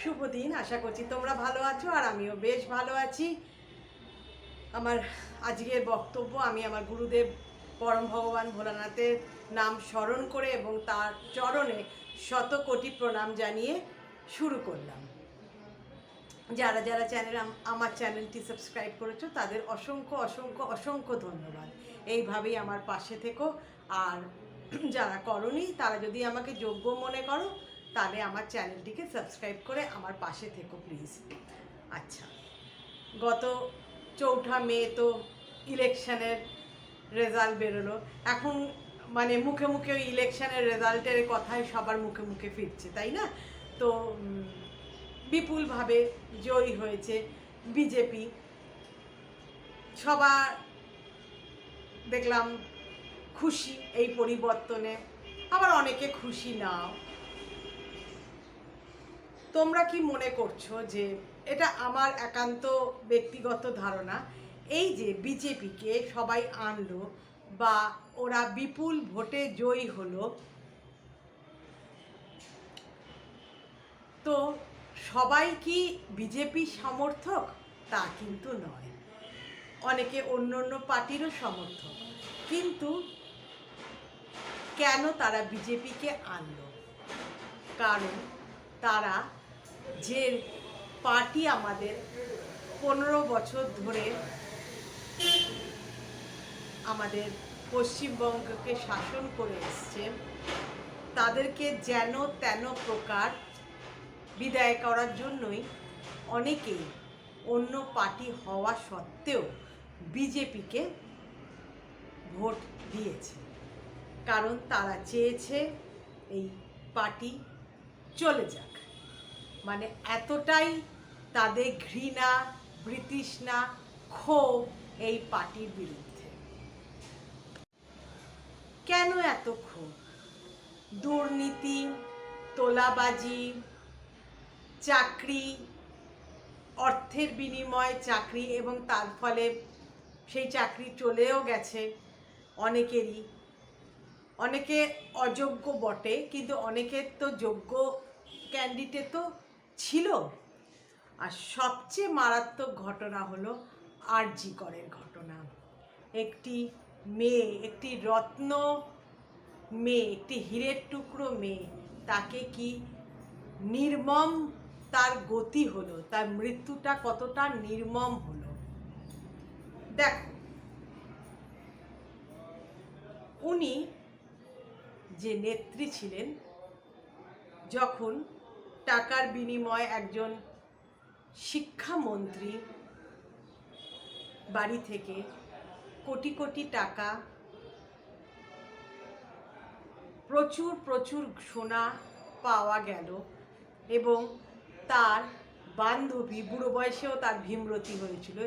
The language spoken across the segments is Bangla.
শুভ দিন। আশা করছি তোমরা ভালো আছো আর আমিও বেশ ভালো আছি। আমার আজকের বক্তব্য আমি আমার গুরুদেব পরম ভগবান ভোলানাথের নাম স্মরণ করে এবং তার চরণে শত কোটি প্রণাম জানিয়ে শুরু করলাম। যারা যারা আমার চ্যানেলটি সাবস্ক্রাইব করেছো তাদের অসংখ্য অসংখ্য অসংখ্য ধন্যবাদ। এইভাবেই আমার পাশে থেকো। আর যারা করনি তারা যদি আমাকে যোগ্য মনে করো তাহলে আমার চ্যানেলটিকে সাবস্ক্রাইব করে আমার পাশে থেকো প্লিজ। আচ্ছা, গত 4 মে তো ইলেকশনের রেজাল্ট বেরোলো। এখন মানে মুখে মুখে ওই ইলেকশনের রেজাল্টের কথাই সবার মুখে মুখে ফিরছে, তাই না? তো বিপুলভাবে জয়ী হয়েছে বিজেপি। সবার দেখলাম খুশি এই পরিবর্তনে, আবার অনেকে খুশি নাও। তোমরা কি মনে করছো যে এটা আমার একান্ত ব্যক্তিগত ধারণা, এই যে বিজেপিকে সবাই আনলো বা ওরা বিপুল ভোটে জয়ী হলো, তো সবাই কি বিজেপি সমর্থক? তা কিন্তু নয়, অনেকে অন্য অন্য পার্টিরও সমর্থক। কিন্তু কেন তারা বিজেপিকে আনলো? কারণ তারা যে পার্টি আমাদের 15 বছর ধরে আমাদের পশ্চিমবঙ্গকে শাসন করে এসছে, তাদেরকে যেন তেন প্রকার বিদায় করার জন্যই অনেকেই অন্য পার্টি হওয়া সত্ত্বেও বিজেপিকে ভোট দিয়েছে। কারণ তারা চেয়েছে এই পার্টি চলে যাক। মানে এতটাই তাদের ঘৃণা, বিতৃষ্ণা, ক্ষোভ এই পার্টির বিরুদ্ধে। কেন এত ক্ষোভ? দুর্নীতি, তোলাবাজি, চাকরি, অর্থের বিনিময়ে চাকরি, এবং তার ফলে সেই চাকরি চলেও গেছে অনেকেরই। অনেকে অযোগ্য বটে, কিন্তু অনেকের তো যোগ্য ক্যান্ডিডেট তো ছিল। আর সবচেয়ে মারাত্মক ঘটনা হলো আরজি করের ঘটনা। একটি মেয়ে, একটি রত্ন মেয়ে, একটি হীরের টুকরো মেয়ে, তাকে কি নির্মম তার গতি হলো, তার মৃত্যুটা কতটা নির্মম হলো দেখো। উনি যে নেত্রী ছিলেন, যখন টাকার বিনিময়ে একজন শিক্ষামন্ত্রী বাড়ি থেকে কোটি কোটি টাকা, প্রচুর প্রচুর সোনা পাওয়া গেল, এবং তার বান্ধবী, বুড়ো বয়সেও তার ভীমরতি হয়েছিল,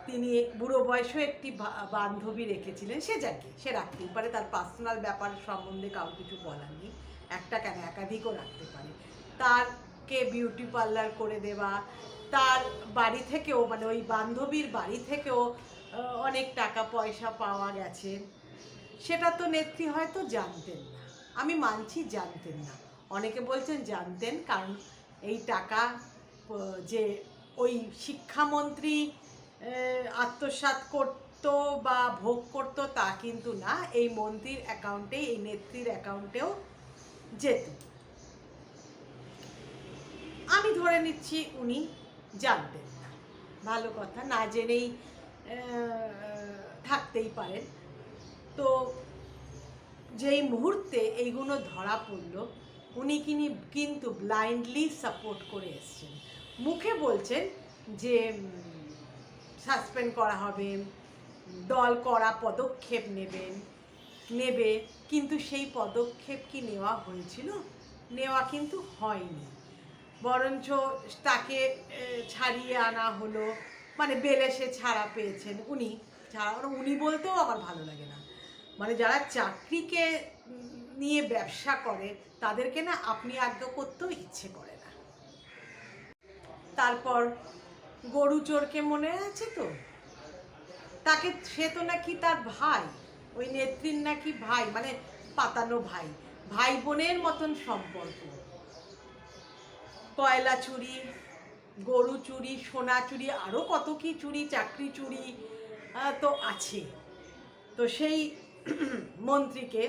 তিনি বুড়ো বয়সেও একটি বান্ধবী রেখেছিলেন। সে যাকে সে রাখতেই পারে, তার পার্সোনাল ব্যাপার সম্বন্ধে কারো কিছু বলার নেই, একটা কেন একাধিকও রাখতে পারে। তারকে বিউটি পার্লার করে দেওয়া, তার বাড়ি থেকেও, মানে ওই বান্ধবীর বাড়ি থেকেও অনেক টাকা পয়সা পাওয়া গেছে। সেটা তো নেত্রী হয়তো জানতেন না, আমি মানছি জানতেন না। অনেকে বলছেন জানতেন, কারণ এই টাকা যে ওই শিক্ষামন্ত্রী আত্মসাৎ করত বা ভোগ করত তা কিন্তু না, এই মন্ত্রীর অ্যাকাউন্টেই, এই নেত্রীর অ্যাকাউন্টেও যেত। আমি ধরে নিচ্ছি উনি জানতেন না, ভালো কথা, না জেনেই থাকতেই পারেন। তো যেই মুহূর্তে এইগুলো ধরা পড়ল, উনি কিন্তু ব্লাইন্ডলি সাপোর্ট করে এসছেন। মুখে বলছেন যে সাসপেন্ড করা হবে, দল করা পদক্ষেপ নেবে, কিন্তু সেই পদক্ষেপ কি নেওয়া হয়েছিল? নেওয়া কিন্তু হয়নি। বরঞ্চ তাকে ছাড়িয়ে আনা হলো, মানে বেলে সে ছাড়া পেয়েছেন। উনি বলতেও আমার ভালো লাগে না, মানে যারা চাকরিকে নিয়ে ব্যবসা করে তাদেরকে না আপনি আজ্ঞা করতেও ইচ্ছে করে না। তারপর গরু চোরকে মনে আছে তো, তাকে, সে তো নাকি তার ভাই, ওই নেত্রীর নাকি ভাই, মানে পাতানো ভাই, ভাই বোনের মতন সম্পর্ক। কয়লা চুরি, গরু চুরি, সোনা চুরি, আরও কত কি চুরি, চাকরি চুরি তো আছে। তো সেই মন্ত্রীকে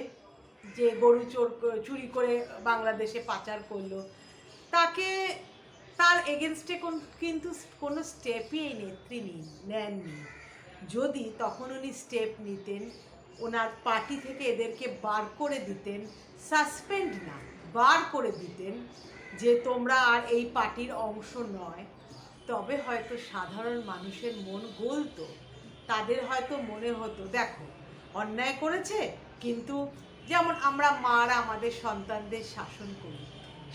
যে গরু চুরি করে বাংলাদেশে পাচার করলো, তাকে তার এগেনস্টে কিন্তু কোনো স্টেপই এই নেত্রী নেননি। যদি তখন উনি স্টেপ নিতেন, ওনার পার্টি থেকে এদেরকে বার করে দিতেন, সাসপেন্ড না বার করে দিতেন যে তোমরা আর এই পার্টির অংশ নয়, তবে হয়তো সাধারণ মানুষের মন গলতো। তাদের হয়তো মনে হতো দেখো অন্যায় করেছে, কিন্তু যেমন আমরা মারা আমাদের সন্তানদের শাসন করি,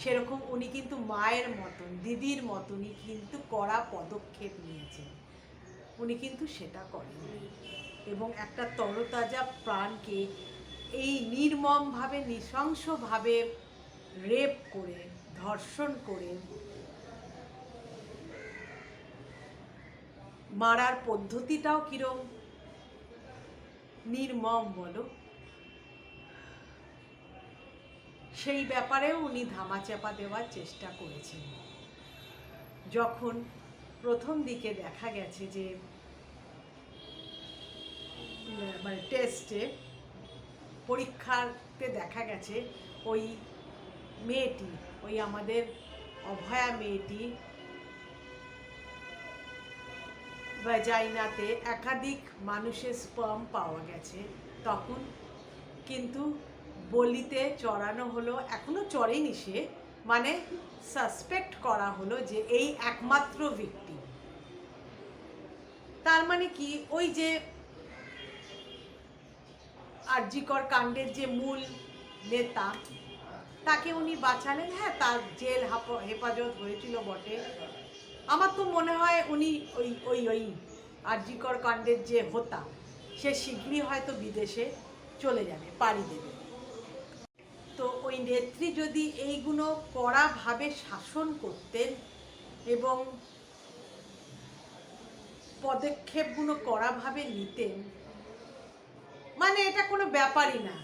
সেরকম উনি কিন্তু মায়ের মতন, দিদির মতনই কিন্তু কড়া পদক্ষেপ নিয়েছেন। উনি কিন্তু সেটা করেননি এবং একটা তরতাজা প্রাণকে এই নির্মমভাবে, নৃশংসভাবে রেপ করে, ধর্ষণ করে মারার পদ্ধতিটাও কিরম নির্মম বলো, সেই ব্যাপারেও উনি ধামাচাপা দেওয়ার চেষ্টা করেছেন। যখন প্রথম দিকে দেখা গেছে যে মানে টেস্টে, পরীক্ষাতে দেখা গেছে ওই মেয়েটি, ওই আমাদের অভয়া মেয়েটি ভ্যাজাইনাতে একাধিক মানুষের স্পার্ম পাওয়া গেছে, তখন কিন্তু বলিতে চড়ানো হলো, এখনো চড়েনি সে, মানে সাসপেক্ট করা হলো যে এই একমাত্র ভিকটিম। তার মানে কি, ওই যে আরজিকর কাণ্ডের যে মূল নেতা, তাকে উনি বাঁচালেন। হ্যাঁ, তার জেল হেফাজত হয়েছিল বটে। আমার তো মনে হয় উনি ওই ওই ওই আরজিকর কাণ্ডের যে হোতা, সে শীঘ্রই হয়তো বিদেশে চলে যাবে, পাড়ি দেবে। তো ওই নেত্রী যদি এইগুলো কড়াভাবে শাসন করতেন এবং পদক্ষেপগুলো কড়াভাবে নিতেন, মানে এটা কোনো ব্যাপারই না।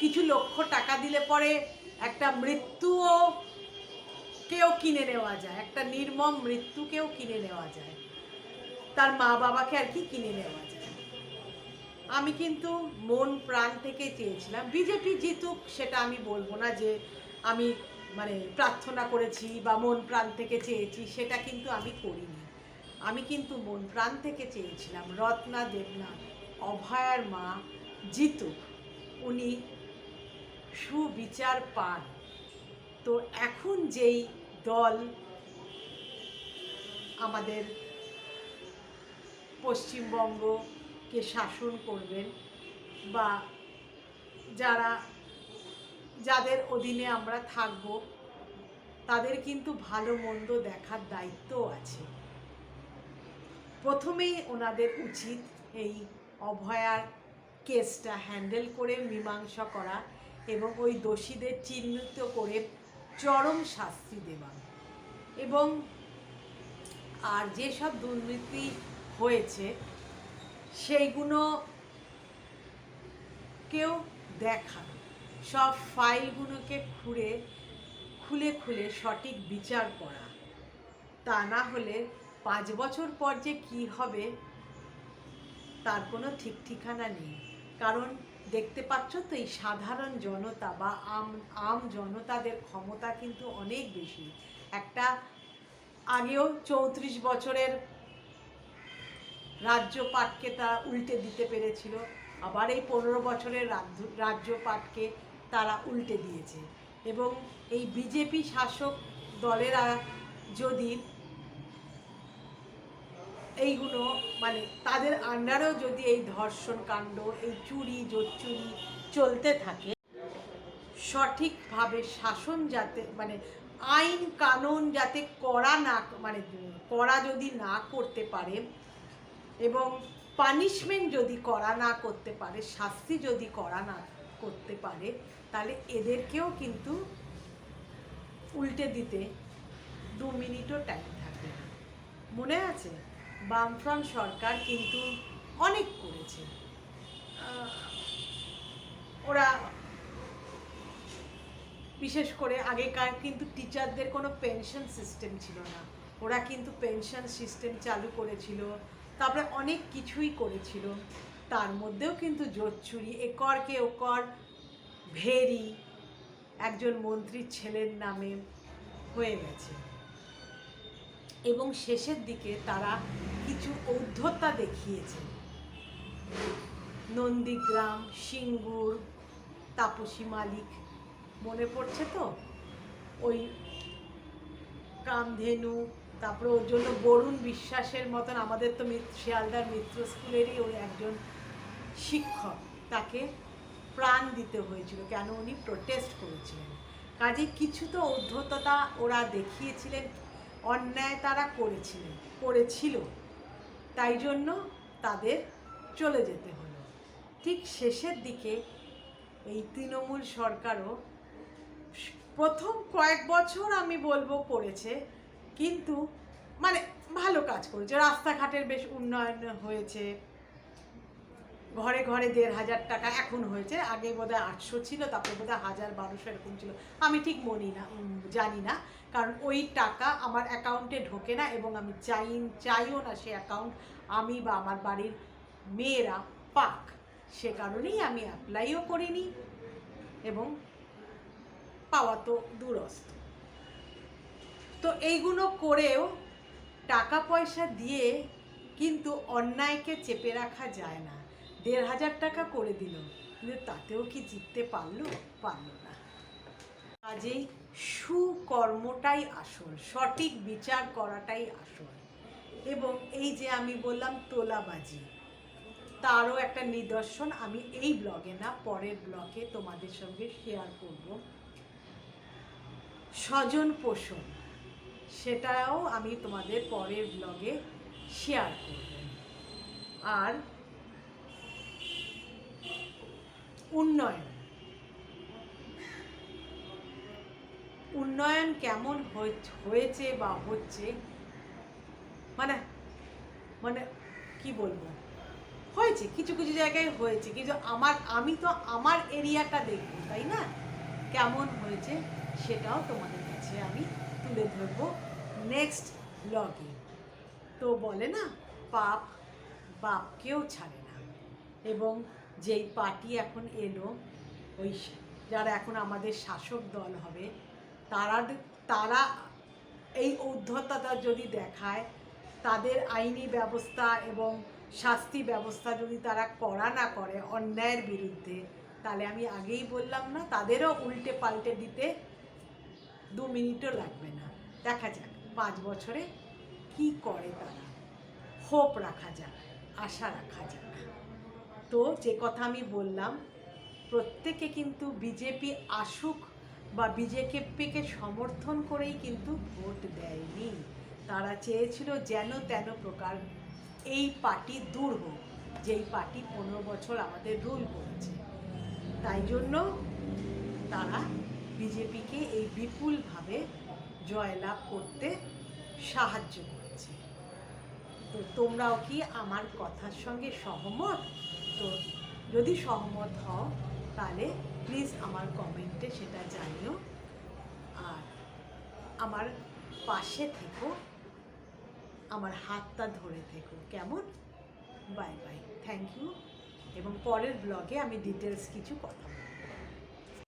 কিছু লক্ষ টাকা দিলে পরে একটা মৃত্যুও কেউ কিনে নেওয়া যায়, একটা নির্মম মৃত্যুকেও কিনে নেওয়া যায়, তার মা বাবাকে আর কি কিনে নেওয়া যায়। আমি কিন্তু মন প্রাণ থেকে চেয়েছিলাম বিজেপি জিতুক, সেটা আমি বলবো না যে আমি মানে প্রার্থনা করেছি বা মন প্রাণ থেকে চেয়েছি, সেটা কিন্তু আমি করিনি। আমি কিন্তু মন প্রাণ থেকে চেয়েছিলাম রত্না দেবনাথ, অভয়ার মা জিতুক, উনি সুবিচার পান। তো এখন যেই দল আমাদের পশ্চিমবঙ্গকে শাসন করবেন বা যাদের অধীনে আমরা থাকব, তাদের কিন্তু ভালো মন্দ দেখার দায়িত্বও আছে। প্রথমেই ওনাদের উচিত এই অভয়ার কেসটা হ্যান্ডেল করে মীমাংসা করা এবং ওই দোষীদের চিহ্নিত করে চরম শাস্তি দেওয়া, এবং আর যেসব দুর্নীতি হয়েছে সেইগুলো কেউ দেখা, সব ফাইলগুলোকে খুলে খুলে সঠিক বিচার করা। তা না হলে 5 বছর পর যে কী হবে তার কোনো ঠিক ঠিকানা নেই। কারণ দেখতে পাচ্ছ তো, এই সাধারণ জনতা বা আম জনতাদের ক্ষমতা কিন্তু অনেক বেশি। একটা আগেও 34 বছরের রাজ্যপাটকে তারা উল্টে দিতে পেরেছিল, আবার এই 15 বছরের রাজ্যপাটকে তারা উল্টে দিয়েছে। এবং এই বিজেপি শাসক দলেরা যদি এইগুলো মানে তাদের আন্ডারেও যদি এই ধর্ষণ কাণ্ড, এই চুরি জোচ্চুরি চলতে থাকে, সঠিকভাবে শাসন যাতে মানে আইন কানুন যাতে কড়া যদি না করতে পারে এবং পানিশমেন্ট যদি কড়া না করতে পারে, শাস্তি যদি কড়া না করতে পারে, তাহলে এদেরকেও কিন্তু উল্টে দিতে 2 মিনিটও টাইম থাকবে না। মনে আছে বামফ্রন্ট সরকার কিন্তু অনেক করেছে, ওরা বিশেষ করে আগেকার কিন্তু টিচারদের কোনো পেনশন সিস্টেম ছিল না, ওরা কিন্তু পেনশন সিস্টেম চালু করেছিল, তারপরে অনেক কিছুই করেছিল। তার মধ্যেও কিন্তু জোট চুরি, একরকে ওকর ভেরি একজন মন্ত্রীর ছেলের নামে হয়ে গেছে। এবং শেষের দিকে তারা কিছু ঔদ্ধত্যা দেখিয়েছে। নন্দীগ্রাম, সিঙ্গুর, তাপসী মালিক, মনে পড়ছে তো? ওই কামধেনু, তারপরে ওর জন্য বরুণ বিশ্বাসের মতন, আমাদের তো শিয়ালদার মিত্র স্কুলেরই ওই একজন শিক্ষক, তাকে প্রাণ দিতে হয়েছিল, কেন উনি প্রোটেস্ট করেছিলেন। কাজে কিছু তো ঔদ্ধত্যতা ওরা দেখিয়েছিলেন, অন্যায় তারা করেছিল, তাই জন্য তাদের চলে যেতে হলো। ঠিক শেষের দিকে এই তৃণমূল সরকারও প্রথম কয়েক বছর আমি বলবো করেছে, কিন্তু মানে ভালো কাজ করেছে, রাস্তাঘাটের বেশ উন্নয়ন হয়েছে, ঘরে ঘরে 1,500 টাকা এখন হয়েছে, আগে বোধহয় 800 ছিল, তারপরে বোধহয় 1,000-1,200 এরকম ছিল, আমি ঠিক জানি না, কারণ ওই টাকা আমার অ্যাকাউন্টে ঢোকে না এবং আমি চাইও না সে অ্যাকাউন্ট আমি বা আমার বাড়ির মেয়েরা পাক, সে কারণেই আমি অ্যাপ্লাইও করিনি এবং পাওয়া তো দূরস্থ। তো এইগুলো করেও টাকা পয়সা দিয়ে কিন্তু অন্যায়কে চেপে রাখা যায় না। 1,500 টাকা করে দিল, কিন্তু তাতেও কি জিততে পারলো না। কাজেই সুকর্মটাই আসল, সঠিক বিচার করাটাই আসল। এবং এই যে আমি বললাম তোলাবাজি, তারও একটা নিদর্শন আমি এই ব্লগে না, পরের ব্লগে তোমাদের সঙ্গে শেয়ার করব। স্বজন পোষণ, সেটাও আমি তোমাদের পরের ব্লগে শেয়ার করব। আর উন্নয়ন কেমন হয়েছে বা হচ্ছে, মানে মানে কি বলবো, হয়েছে কিছু কিছু জায়গায় হয়েছে, কিন্তু আমি তো আমার এরিয়াটা দেখবো, তাই না? কেমন হয়েছে সেটাও তোমাদের কাছে আমি তুলে ধরবো নেক্সট ব্লগে। তো বলে না, পাপ বাপকেও ছাড়ে না। এবং যেই পার্টি এখন এলো, ওই যারা এখন আমাদের শাসক দল হবে, তারা এই ঔদ্ধত্যতা যদি দেখায়, তাদের আইনি ব্যবস্থা এবং শাস্তি ব্যবস্থা যদি তারা করা না করে অন্যায়ের বিরুদ্ধে, তাহলে আমি আগেই বললাম না, তাদেরও উল্টে পাল্টে দিতে 2 মিনিটও লাগবে না। দেখা যাক 5 বছরে কি করে তারা, হোপ রাখা যাক, আশা রাখা যাক। তো যে কথা আমি বললাম, প্রত্যেকে কিন্তু বিজেপি আসুক বা বিজেপিকে সমর্থন করেই কিন্তু ভোট দেয়নি, তারা চেয়েছিল যেন তেন প্রকার এই পার্টি দূর হোক, যেই পার্টি 15 বছর আমাদের রুল করেছে। তাই জন্য তারা বিজেপিকে এই বিপুলভাবে জয়লাভ করতে সাহায্য করেছে। তো তোমরাও কি আমার কথার সঙ্গে সহমত? তো যদি সহমত হও তাহলে প্লিজ আমার কমেন্টে সেটা জানিও, আর আমার পাশে থেকো, আমার হাতটা ধরে থেকো, কেমন? Bye bye, thank you. এবং পরের ব্লগে আমি ডিটেলস কিছু কথা বলবো।